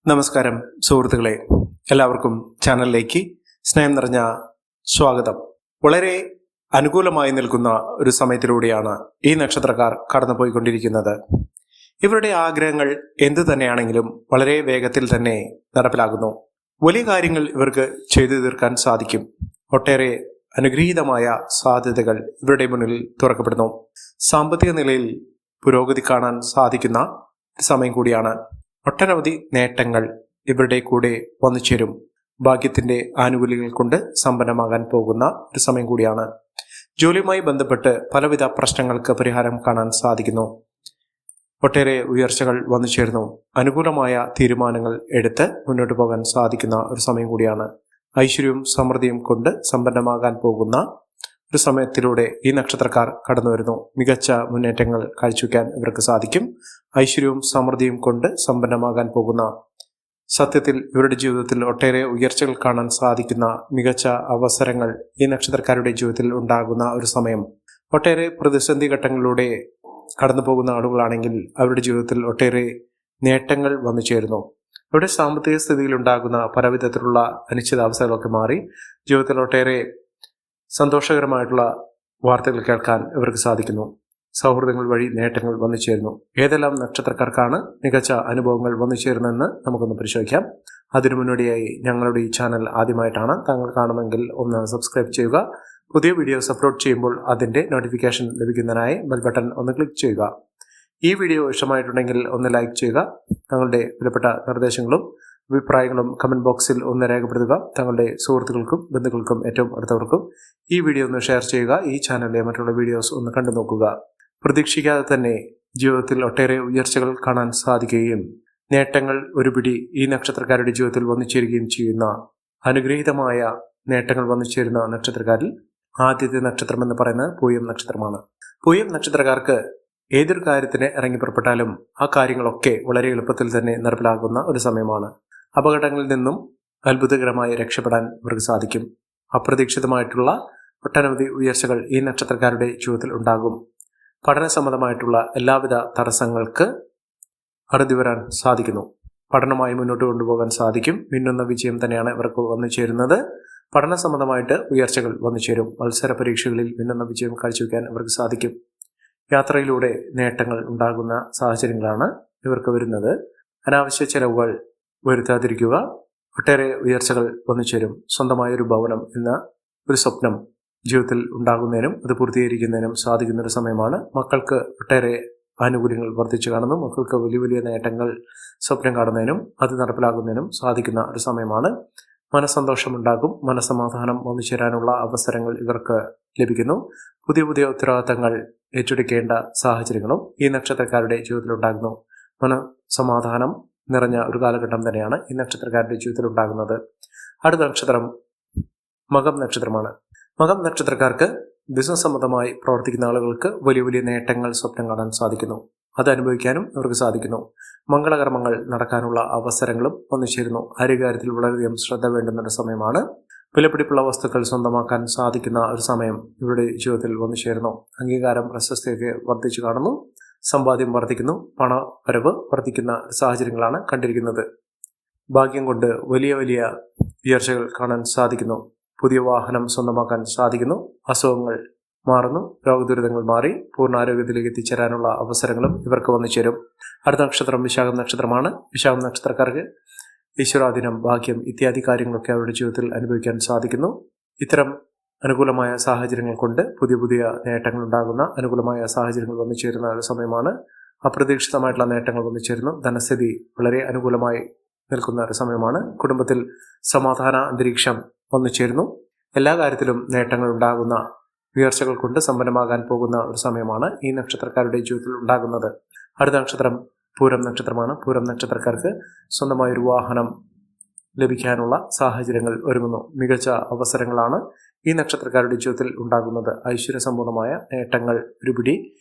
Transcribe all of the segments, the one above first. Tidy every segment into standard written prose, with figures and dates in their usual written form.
നമസ്കാരം സുഹൃത്തുക്കളെ, എല്ലാവർക്കും ചാനലിലേക്ക് സ്നേഹം നിറഞ്ഞ സ്വാഗതം. വളരെ അനുകൂലമായി നിൽക്കുന്ന ഒരു സമയത്തിലൂടെയാണ് ഈ നക്ഷത്രക്കാർ കടന്നുപോയിക്കൊണ്ടിരിക്കുന്നത്. ഇവരുടെ ആഗ്രഹങ്ങൾ എന്തു തന്നെയാണെങ്കിലും വളരെ വേഗത്തിൽ തന്നെ നടപ്പിലാകുന്നു. വലിയ കാര്യങ്ങൾ ഇവർക്ക് ചെയ്തു തീർക്കാൻ സാധിക്കും. ഒട്ടേറെ അനുഗ്രഹീതമായ സാധ്യതകൾ ഇവരുടെ മുന്നിൽ തുറക്കപ്പെടുന്നു. സാമ്പത്തിക നിലയിൽ പുരോഗതി കാണാൻ സാധിക്കുന്ന സമയം കൂടിയാണ്. ഒട്ടനവധി നേട്ടങ്ങൾ ഇവരുടെ കൂടെ വന്നു ചേരും. ഭാഗ്യത്തിന്റെ ആനുകൂല്യങ്ങൾ കൊണ്ട് സമ്പന്നമാകാൻ പോകുന്ന ഒരു സമയം കൂടിയാണ്. ജോലിയുമായി ബന്ധപ്പെട്ട് പലവിധ പ്രശ്നങ്ങൾക്ക് പരിഹാരം കാണാൻ സാധിക്കുന്നു. ഒട്ടേറെ ഉയർച്ചകൾ വന്നു ചേർന്നു. അനുകൂലമായ തീരുമാനങ്ങൾ എടുത്ത് മുന്നോട്ട് പോകാൻ സാധിക്കുന്ന ഒരു സമയം കൂടിയാണ്. ഐശ്വര്യവും സമൃദ്ധിയും കൊണ്ട് സമ്പന്നമാകാൻ പോകുന്ന ഒരു സമയത്തിലൂടെ ഈ നക്ഷത്രക്കാർ കടന്നു വരുന്നു. മികച്ച മുന്നേറ്റങ്ങൾ കാഴ്ചവെക്കാൻ ഇവർക്ക് സാധിക്കും. ഐശ്വര്യവും സമൃദ്ധിയും കൊണ്ട് സമ്പന്നമാകാൻ പോകുന്ന സത്യത്തിൽ ഇവരുടെ ജീവിതത്തിൽ ഒട്ടേറെ ഉയർച്ചകൾ കാണാൻ സാധിക്കുന്ന മികച്ച അവസരങ്ങൾ ഈ നക്ഷത്രക്കാരുടെ ജീവിതത്തിൽ ഉണ്ടാകുന്ന ഒരു സമയം. ഒട്ടേറെ പ്രതിസന്ധി ഘട്ടങ്ങളിലൂടെ കടന്നു പോകുന്ന ആളുകളാണെങ്കിൽ അവരുടെ ജീവിതത്തിൽ ഒട്ടേറെ നേട്ടങ്ങൾ വന്നു ചേരുന്നു. അവരുടെ സാമ്പത്തിക സ്ഥിതിയിൽ ഉണ്ടാകുന്ന പലവിധത്തിലുള്ള അനിശ്ചിതാവസ്ഥകളൊക്കെ മാറി ജീവിതത്തിൽ ഒട്ടേറെ സന്തോഷകരമായിട്ടുള്ള വാർത്തകൾ കേൾക്കാൻ ഇവർക്ക് സാധിക്കുന്നു. സൗഹൃദങ്ങൾ വഴി നേട്ടങ്ങൾ വന്നു ചേരുന്നു. ഏതെല്ലാം നക്ഷത്രക്കാർക്കാണ് മികച്ച അനുഭവങ്ങൾ വന്നു ചേരുന്നതെന്ന് നമുക്കൊന്ന് പരിശോധിക്കാം. അതിനു മുന്നോടിയായി ഞങ്ങളുടെ ഈ ചാനൽ ആദ്യമായിട്ടാണ് താങ്കൾ കാണുമെങ്കിൽ ഒന്ന് സബ്സ്ക്രൈബ് ചെയ്യുക. പുതിയ വീഡിയോസ് അപ്ലോഡ് ചെയ്യുമ്പോൾ അതിൻ്റെ നോട്ടിഫിക്കേഷൻ ലഭിക്കുന്നതിനായി ബെൽ ബട്ടൺ ഒന്ന് ക്ലിക്ക് ചെയ്യുക. ഈ വീഡിയോ ഇഷ്ടമായിട്ടുണ്ടെങ്കിൽ ഒന്ന് ലൈക്ക് ചെയ്യുക. തങ്ങളുടെ വിലപ്പെട്ട നിർദ്ദേശങ്ങളും അഭിപ്രായങ്ങളും കമൻറ്റ് ബോക്സിൽ ഒന്ന് രേഖപ്പെടുത്തുക. തങ്ങളുടെ സുഹൃത്തുക്കൾക്കും ബന്ധുക്കൾക്കും ഏറ്റവും അടുത്തവർക്കും ഈ വീഡിയോ ഒന്ന് ഷെയർ ചെയ്യുക. ഈ ചാനലിലെ മറ്റുള്ള വീഡിയോസ് ഒന്ന് കണ്ടു നോക്കുക. പ്രതീക്ഷിക്കാതെ തന്നെ ജീവിതത്തിൽ ഒട്ടേറെ ഉയർച്ചകൾ കാണാൻ സാധിക്കുകയും നേട്ടങ്ങൾ ഒരു പിടി ഈ നക്ഷത്രക്കാരുടെ ജീവിതത്തിൽ വന്നു ചേരുകയും ചെയ്യുന്ന അനുഗ്രഹീതമായ നേട്ടങ്ങൾ വന്നു ചേരുന്ന നക്ഷത്രക്കാരിൽ ആദ്യത്തെ നക്ഷത്രം എന്ന് പറയുന്നത് പൂയം നക്ഷത്രമാണ്. പൂയം നക്ഷത്രക്കാർക്ക് ഏതൊരു കാര്യത്തിന് ഇറങ്ങി പുറപ്പെട്ടാലും ആ കാര്യങ്ങളൊക്കെ വളരെ എളുപ്പത്തിൽ തന്നെ നടപ്പിലാകുന്ന ഒരു സമയമാണ്. അപകടങ്ങളിൽ നിന്നും അത്ഭുതകരമായി രക്ഷപ്പെടാൻ ഇവർക്ക് സാധിക്കും. അപ്രതീക്ഷിതമായിട്ടുള്ള ഒട്ടനവധി ഉയർച്ചകൾ ഈ നക്ഷത്രക്കാരുടെ ജീവിതത്തിൽ ഉണ്ടാകും. പഠന സംബന്ധമായിട്ടുള്ള എല്ലാവിധ തടസ്സങ്ങൾക്ക് അറുതി വരാൻ സാധിക്കുന്നു. പഠനമായി മുന്നോട്ട് കൊണ്ടുപോകാൻ സാധിക്കും. മിന്നുന്ന വിജയം തന്നെയാണ് ഇവർക്ക് വന്നു ചേരുന്നത്. പഠന സംബന്ധമായിട്ട് ഉയർച്ചകൾ വന്നു ചേരും. മത്സര പരീക്ഷകളിൽ മിന്നുന്ന വിജയം കാഴ്ചവെക്കാൻ ഇവർക്ക് സാധിക്കും. യാത്രയിലൂടെ നേട്ടങ്ങൾ ഉണ്ടാകുന്ന സാഹചര്യങ്ങളാണ് ഇവർക്ക് വരുന്നത്. അനാവശ്യ ചെലവുകൾ വരുത്താതിരിക്കുക. ഒട്ടേറെ ഉയർച്ചകൾ വന്നു ചേരും. സ്വന്തമായൊരു ഭവനം എന്ന ഒരു സ്വപ്നം ജീവിതത്തിൽ ഉണ്ടാകുന്നതിനും അത് പൂർത്തീകരിക്കുന്നതിനും സാധിക്കുന്ന ഒരു സമയമാണ്. മക്കൾക്ക് ഒട്ടേറെ ആനുകൂല്യങ്ങൾ വർദ്ധിച്ചു കാണുന്നു. മക്കൾക്ക് വലിയ വലിയ നേട്ടങ്ങൾ സ്വപ്നം കാണുന്നതിനും അത് നടപ്പിലാക്കുന്നതിനും സാധിക്കുന്ന ഒരു സമയമാണ്. മനസ്സന്തോഷമുണ്ടാകും. മനസ്സമാധാനം വന്നു ചേരാനുള്ള അവസരങ്ങൾ ഇവർക്ക് ലഭിക്കുന്നു. പുതിയ പുതിയ ഉത്തരവാദിത്തങ്ങൾ ഏറ്റെടുക്കേണ്ട സാഹചര്യങ്ങളും ഈ നക്ഷത്രക്കാരുടെ ജീവിതത്തിൽ ഉണ്ടാകുന്നു. മനസ്സമാധാനം നിറഞ്ഞ ഒരു കാലഘട്ടം തന്നെയാണ് ഈ നക്ഷത്രക്കാരുടെ ജീവിതത്തിൽ ഉണ്ടാകുന്നത്. അടുത്ത നക്ഷത്രം മകം നക്ഷത്രമാണ്. മകം നക്ഷത്രക്കാർക്ക് ബിസിനസ് സംബന്ധമായി പ്രവർത്തിക്കുന്ന ആളുകൾക്ക് വലിയ വലിയ നേട്ടങ്ങൾ സ്വപ്നം കാണാൻ സാധിക്കുന്നു. അത് അനുഭവിക്കാനും ഇവർക്ക് സാധിക്കുന്നു. മംഗളകർമ്മങ്ങൾ നടക്കാനുള്ള അവസരങ്ങളും വന്നു ചേരുന്നു. ആരോഗ്യകാര്യത്തിൽ വളരെയധികം ശ്രദ്ധ വേണ്ടുന്ന ഒരു സമയമാണ്. വിലപിടിപ്പുള്ള വസ്തുക്കൾ സ്വന്തമാക്കാൻ സാധിക്കുന്ന ഒരു സമയം ഇവരുടെ ജീവിതത്തിൽ വന്നു ചേരുന്നു. അംഗീകാരം പ്രശസ്തിയൊക്കെ വർദ്ധിച്ചു കാണുന്നു. സമ്പാദ്യം വർദ്ധിക്കുന്നു. പണവരവ് വർദ്ധിക്കുന്ന സാഹചര്യങ്ങളാണ് കണ്ടിരിക്കുന്നത്. ഭാഗ്യം കൊണ്ട് വലിയ വലിയ ഉയർച്ചകൾ കാണാൻ സാധിക്കുന്നു. പുതിയ വാഹനം സ്വന്തമാക്കാൻ സാധിക്കുന്നു. അസുഖങ്ങൾ മാറുന്നു. രോഗദുരിതങ്ങൾ മാറി പൂർണ്ണാരോഗ്യത്തിലേക്ക് എത്തിച്ചേരാനുള്ള അവസരങ്ങളും ഇവർക്ക് വന്നു ചേരും. അടുത്ത നക്ഷത്രം വിശാഖം നക്ഷത്രമാണ്. വിശാഖം നക്ഷത്രക്കാർക്ക് ഈശ്വരാധീനം, ഭാഗ്യം ഇത്യാദി കാര്യങ്ങളൊക്കെ അവരുടെ ജീവിതത്തിൽ അനുഭവിക്കാൻ സാധിക്കുന്നു. ഇത്തരം അനുകൂലമായ സാഹചര്യങ്ങൾ കൊണ്ട് പുതിയ പുതിയ നേട്ടങ്ങൾ ഉണ്ടാകുന്ന അനുകൂലമായ സാഹചര്യങ്ങൾ വന്നു ചേരുന്ന ഒരു സമയമാണ്. അപ്രതീക്ഷിതമായിട്ടുള്ള നേട്ടങ്ങൾ വന്നു ചേരുന്നു. ധനസ്ഥിതി വളരെ അനുകൂലമായി നിൽക്കുന്ന ഒരു സമയമാണ്. കുടുംബത്തിൽ സമാധാന അന്തരീക്ഷം വന്നു ചേരുന്നു. എല്ലാ കാര്യത്തിലും നേട്ടങ്ങൾ ഉണ്ടാകുന്ന ഉയർച്ചകൾ കൊണ്ട് സമ്പന്നമാകാൻ പോകുന്ന ഒരു സമയമാണ് ഈ നക്ഷത്രക്കാരുടെ ജീവിതത്തിൽ ഉണ്ടാകുന്നത്. അടുത്ത നക്ഷത്രം പൂരം നക്ഷത്രമാണ്. പൂരം നക്ഷത്രക്കാർക്ക് സ്വന്തമായൊരു വാഹനം ലഭിക്കാനുള്ള സാഹചര്യങ്ങൾ ഒരുങ്ങുന്നു. മികച്ച അവസരങ്ങളാണ് ഈ നക്ഷത്രക്കാരുടെ ജീവിതത്തിൽ ഉണ്ടാകുന്നത്. ഐശ്വര്യസമ്പൂർണമായ നേട്ടങ്ങൾ ഒരുപിടി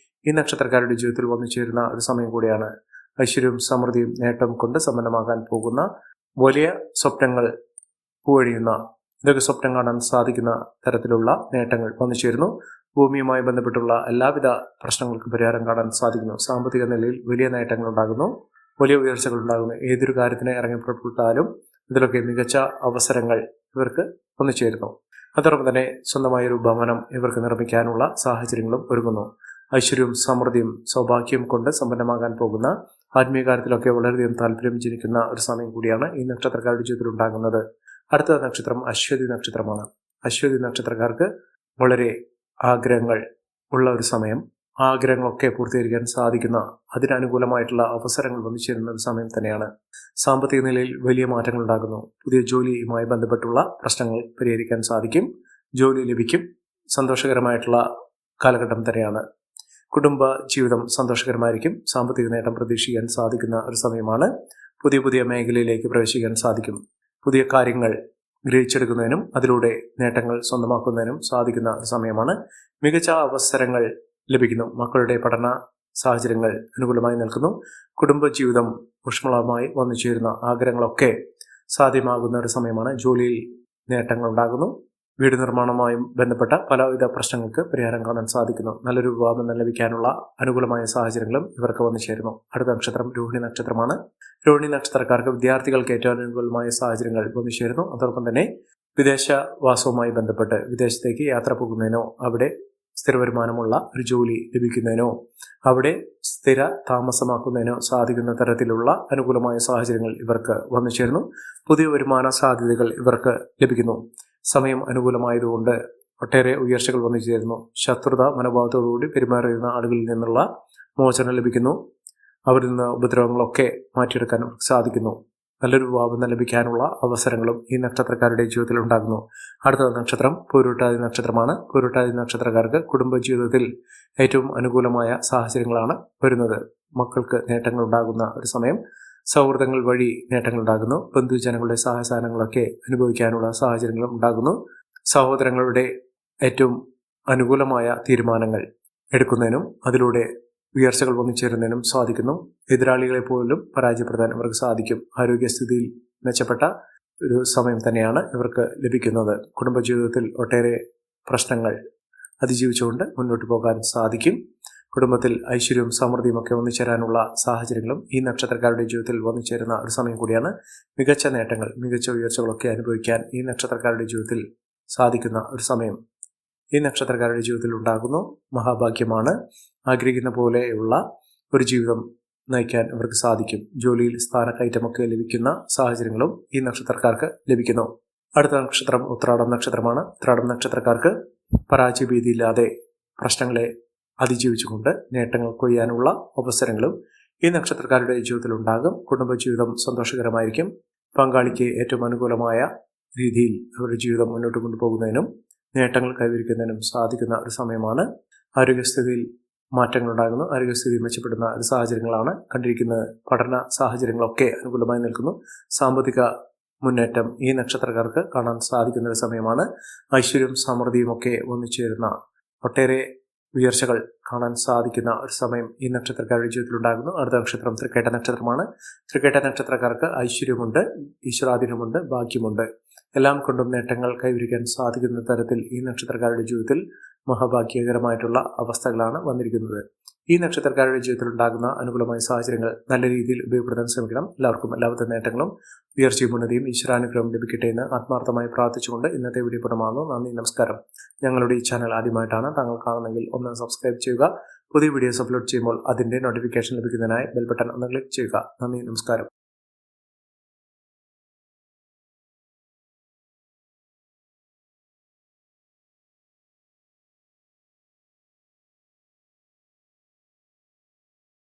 ഈ നക്ഷത്രക്കാരുടെ ജീവിതത്തിൽ വന്നു ചേരുന്ന ഒരു സമയം കൂടിയാണ്. ഐശ്വര്യവും സമൃദ്ധിയും നേട്ടം കൊണ്ട് സമ്പന്നമാകാൻ പോകുന്ന വലിയ സ്വപ്നങ്ങൾ പൂവഴിയുന്ന ഇതൊക്കെ സ്വപ്നം കാണാൻ സാധിക്കുന്ന തരത്തിലുള്ള നേട്ടങ്ങൾ വന്നു ചേരുന്നു. ഭൂമിയുമായി ബന്ധപ്പെട്ടുള്ള എല്ലാവിധ പ്രശ്നങ്ങൾക്കും പരിഹാരം കാണാൻ സാധിക്കുന്നു. സാമ്പത്തിക നിലയിൽ വലിയ നേട്ടങ്ങൾ ഉണ്ടാകുന്നു. വലിയ ഉയർച്ചകൾ ഉണ്ടാകുന്നു. ഏതൊരു കാര്യത്തിന് ഇറങ്ങിപ്പെട്ടാലും ഇതിലൊക്കെ മികച്ച അവസരങ്ങൾ ഇവർക്ക് വന്നു ചേരുന്നു. അതോടൊപ്പം തന്നെ സ്വന്തമായൊരു ഭവനം ഇവർക്ക് നിർമ്മിക്കാനുള്ള സാഹചര്യങ്ങളും ഒരുങ്ങുന്നു. ഐശ്വര്യവും സമൃദ്ധിയും സൗഭാഗ്യവും കൊണ്ട് സമ്പന്നമാകാൻ പോകുന്ന ആത്മീയ കാര്യത്തിലൊക്കെ വളരെയധികം താല്പര്യം ജനിക്കുന്ന ഒരു സമയം കൂടിയാണ് ഈ നക്ഷത്രക്കാരുടെ ജീവിതത്തിൽ ഉണ്ടാകുന്നത്. അടുത്ത നക്ഷത്രം അശ്വതി നക്ഷത്രമാണ്. അശ്വതി നക്ഷത്രക്കാർക്ക് വളരെ ആഗ്രഹങ്ങൾ ഉള്ള ഒരു സമയം, ആഗ്രഹങ്ങളൊക്കെ പൂർത്തീകരിക്കാൻ സാധിക്കുന്ന അതിനനുകൂലമായിട്ടുള്ള അവസരങ്ങൾ വന്നു ചേരുന്ന ഒരു സമയം തന്നെയാണ്. സാമ്പത്തിക നിലയിൽ വലിയ മാറ്റങ്ങൾ ഉണ്ടാകുന്നു. പുതിയ ജോലിയുമായി ബന്ധപ്പെട്ടുള്ള പ്രശ്നങ്ങൾ പരിഹരിക്കാൻ സാധിക്കും. ജോലി ലഭിക്കും. സന്തോഷകരമായിട്ടുള്ള കാലഘട്ടം തന്നെയാണ്. കുടുംബ ജീവിതം സന്തോഷകരമായിരിക്കും. സാമ്പത്തിക നേട്ടം പ്രതീക്ഷിക്കാൻ സാധിക്കുന്ന ഒരു സമയമാണ്. പുതിയ മേഖലയിലേക്ക് പ്രവേശിക്കാൻ സാധിക്കും. പുതിയ കാര്യങ്ങൾ ഗ്രഹിച്ചെടുക്കുന്നതിനും അതിലൂടെ നേട്ടങ്ങൾ സ്വന്തമാക്കുന്നതിനും സാധിക്കുന്ന ഒരു സമയമാണ്. മികച്ച അവസരങ്ങൾ ലഭിക്കുന്നു. മക്കളുടെ പഠന സാഹചര്യങ്ങൾ അനുകൂലമായി നിൽക്കുന്നു. കുടുംബജീവിതം ഊഷ്മളമായി വന്നു ചേരുന്ന ആഗ്രഹങ്ങളൊക്കെ സാധ്യമാകുന്ന ഒരു സമയമാണ്. ജോലിയിൽ നേട്ടങ്ങൾ ഉണ്ടാകുന്നു. വീട് നിർമ്മാണവുമായും ബന്ധപ്പെട്ട പലവിധ പ്രശ്നങ്ങൾക്ക് പരിഹാരം കാണാൻ സാധിക്കുന്നു. നല്ലൊരു വിവാഹം ലഭിക്കാനുള്ള അനുകൂലമായ സാഹചര്യങ്ങളും ഇവർക്ക് വന്നു ചേരുന്നു. അടുത്ത നക്ഷത്രം രോഹിണി നക്ഷത്രമാണ്. രോഹിണി നക്ഷത്രക്കാർക്ക് വിദ്യാർത്ഥികൾക്ക് ഏറ്റവും അനുകൂലമായ സാഹചര്യങ്ങൾ വന്നു ചേരുന്നു. അതോടൊപ്പം തന്നെ വിദേശവാസവുമായി ബന്ധപ്പെട്ട് വിദേശത്തേക്ക് യാത്ര പോകുന്നതിനോ അവിടെ സ്ഥിര വരുമാനമുള്ള ഒരു ജോലി ലഭിക്കുന്നതിനോ അവിടെ സ്ഥിര താമസമാക്കുന്നതിനോ സാധിക്കുന്ന തരത്തിലുള്ള അനുകൂലമായ സാഹചര്യങ്ങൾ ഇവർക്ക് വന്നു ചേരുന്നു. പുതിയ വരുമാന സാധ്യതകൾ ഇവർക്ക് ലഭിക്കുന്നു. സമയം അനുകൂലമായതുകൊണ്ട് ഒട്ടേറെ ഉയർച്ചകൾ വന്നു ചേരുന്നു. ശത്രുത മനോഭാവത്തോടുകൂടി പെരുമാറുന്ന ആളുകളിൽ നിന്നുള്ള മോചനം ലഭിക്കുന്നു. അവരിൽ നിന്ന് ഉപദ്രവങ്ങളൊക്കെ മാറ്റിയെടുക്കാൻ സാധിക്കുന്നു. നല്ലൊരു വിവാഹം ലഭിക്കാനുള്ള അവസരങ്ങളും ഈ നക്ഷത്രക്കാരുടെ ജീവിതത്തിൽ ഉണ്ടാകുന്നു. അടുത്ത നക്ഷത്രം പൂരുരുട്ടാതി നക്ഷത്രമാണ്. പൂരുരുട്ടാതി നക്ഷത്രക്കാർക്ക് കുടുംബജീവിതത്തിൽ ഏറ്റവും അനുകൂലമായ സാഹചര്യങ്ങളാണ് വരുന്നത്. മക്കൾക്ക് നേട്ടങ്ങൾ ഉണ്ടാകുന്ന ഒരു സമയം. സൗഹൃദങ്ങൾ വഴി നേട്ടങ്ങൾ ഉണ്ടാകുന്നു. ബന്ധുജനങ്ങളുടെ സഹായസഹനങ്ങളൊക്കെ അനുഭവിക്കാനുള്ള സാഹചര്യങ്ങളും ഉണ്ടാകുന്നു. സഹോദരങ്ങളുടെ ഏറ്റവും അനുകൂലമായ തീരുമാനങ്ങൾ എടുക്കുന്നതിനും അതിലൂടെ ഉയർച്ചകൾ വന്നു ചേരുന്നതിനും സാധിക്കുന്നു. എതിരാളികളെ പോലും പരാജയപ്പെടുത്താൻ ഇവർക്ക് സാധിക്കും. ആരോഗ്യസ്ഥിതിയിൽ മെച്ചപ്പെട്ട ഒരു സമയം തന്നെയാണ് ഇവർക്ക് ലഭിക്കുന്നത്. കുടുംബജീവിതത്തിൽ ഒട്ടേറെ പ്രശ്നങ്ങൾ അതിജീവിച്ചുകൊണ്ട് മുന്നോട്ട് പോകാൻ സാധിക്കും. കുടുംബത്തിൽ ഐശ്വര്യവും സമൃദ്ധിയും ഒക്കെ വന്നു ചേരാനുള്ള സാഹചര്യങ്ങളും ഈ നക്ഷത്രക്കാരുടെ ജീവിതത്തിൽ വന്നു ചേരുന്ന ഒരു സമയം കൂടിയാണ്. മികച്ച നേട്ടങ്ങൾ, മികച്ച ഉയർച്ചകളൊക്കെ അനുഭവിക്കാൻ ഈ നക്ഷത്രക്കാരുടെ ജീവിതത്തിൽ സാധിക്കുന്ന ഒരു സമയം ഈ നക്ഷത്രക്കാരുടെ ജീവിതത്തിൽ ഉണ്ടാകുന്നു. മഹാഭാഗ്യമാണ്. ആഗ്രഹിക്കുന്ന പോലെയുള്ള ഒരു ജീവിതം നയിക്കാൻ ഇവർക്ക് സാധിക്കും. ജോലിയിൽ സ്ഥാനക്കയറ്റമൊക്കെ ലഭിക്കുന്ന സാഹചര്യങ്ങളും ഈ നക്ഷത്രക്കാർക്ക് ലഭിക്കുന്നു. അടുത്ത നക്ഷത്രം ഉത്രാടം നക്ഷത്രമാണ്. ഉത്രാടം നക്ഷത്രക്കാർക്ക് പരാജയഭീതിയില്ലാതെ പ്രശ്നങ്ങളെ അതിജീവിച്ചുകൊണ്ട് നേട്ടങ്ങൾ കൊയ്യാനുള്ള അവസരങ്ങളും ഈ നക്ഷത്രക്കാരുടെ ജീവിതത്തിൽ ഉണ്ടാകും. കുടുംബജീവിതം സന്തോഷകരമായിരിക്കും. പങ്കാളിക്ക് ഏറ്റവും അനുകൂലമായ രീതിയിൽ അവരുടെ ജീവിതം മുന്നോട്ട് കൊണ്ടുപോകുന്നതിനും നേട്ടങ്ങൾ കൈവരിക്കുന്നതിനും സാധിക്കുന്ന ഒരു സമയമാണ്. ആരോഗ്യസ്ഥിതിയിൽ മാറ്റങ്ങൾ ഉണ്ടാകുന്നു. ആരോഗ്യസ്ഥിതി മെച്ചപ്പെടുന്ന ഒരു സാഹചര്യങ്ങളാണ് കണ്ടിരിക്കുന്നത്. പഠന സാഹചര്യങ്ങളൊക്കെ അനുകൂലമായി നിൽക്കുന്നു. സാമ്പത്തിക മുന്നേറ്റം ഈ നക്ഷത്രക്കാർക്ക് കാണാൻ സാധിക്കുന്ന ഒരു സമയമാണ്. ഐശ്വര്യവും സമൃദ്ധിയും ഒക്കെ ഒന്നിച്ചേരുന്ന ഒട്ടേറെ ഉയർച്ചകൾ കാണാൻ സാധിക്കുന്ന ഒരു സമയം ഈ നക്ഷത്രക്കാരുടെ ജീവിതത്തിൽ ഉണ്ടാകുന്നു. അടുത്ത നക്ഷത്രം തൃക്കേട്ട നക്ഷത്രമാണ്. തൃക്കേട്ട നക്ഷത്രക്കാർക്ക് ഐശ്വര്യമുണ്ട്, ഈശ്വരാധീനമുണ്ട്, ഭാഗ്യമുണ്ട്. എല്ലാം കൊണ്ടും നേട്ടങ്ങൾ കൈവരിക്കാൻ സാധിക്കുന്ന തരത്തിൽ ഈ നക്ഷത്രക്കാരുടെ ജീവിതത്തിൽ മഹാഭാഗ്യകരമായിട്ടുള്ള അവസ്ഥകളാണ് വന്നിരിക്കുന്നത്. ഈ നക്ഷത്രക്കാരുടെ ജീവിതത്തിൽ ഉണ്ടാകുന്ന അനുകൂലമായ സാഹചര്യങ്ങൾ നല്ല രീതിയിൽ ഉപയോഗപ്പെടുത്താൻ ശ്രമിക്കണം. എല്ലാവർക്കും എല്ലാവിധ നേട്ടങ്ങളും ഉയർച്ചയും ഉന്നതിയും ഈശ്വരാനുഗ്രഹം ലഭിക്കട്ടെ എന്ന് ആത്മാർത്ഥമായി പ്രാർത്ഥിച്ചുകൊണ്ട് ഇന്നത്തെ വീഡിയോ പൂർണ്ണമാകുന്നു. നന്ദി, നമസ്കാരം. ഞങ്ങളുടെ ഈ ചാനൽ ആദ്യമായിട്ടാണ് താങ്കൾ കാണുന്നതെങ്കിൽ ഒന്ന് സബ്സ്ക്രൈബ് ചെയ്യുക. പുതിയ വീഡിയോസ് അപ്ലോഡ് ചെയ്യുമ്പോൾ അതിൻ്റെ നോട്ടിഫിക്കേഷൻ ലഭിക്കുന്നതിനായി ബെൽ ബട്ടൺ ഒന്ന് ക്ലിക്ക് ചെയ്യുക. നന്ദി, നമസ്കാരം.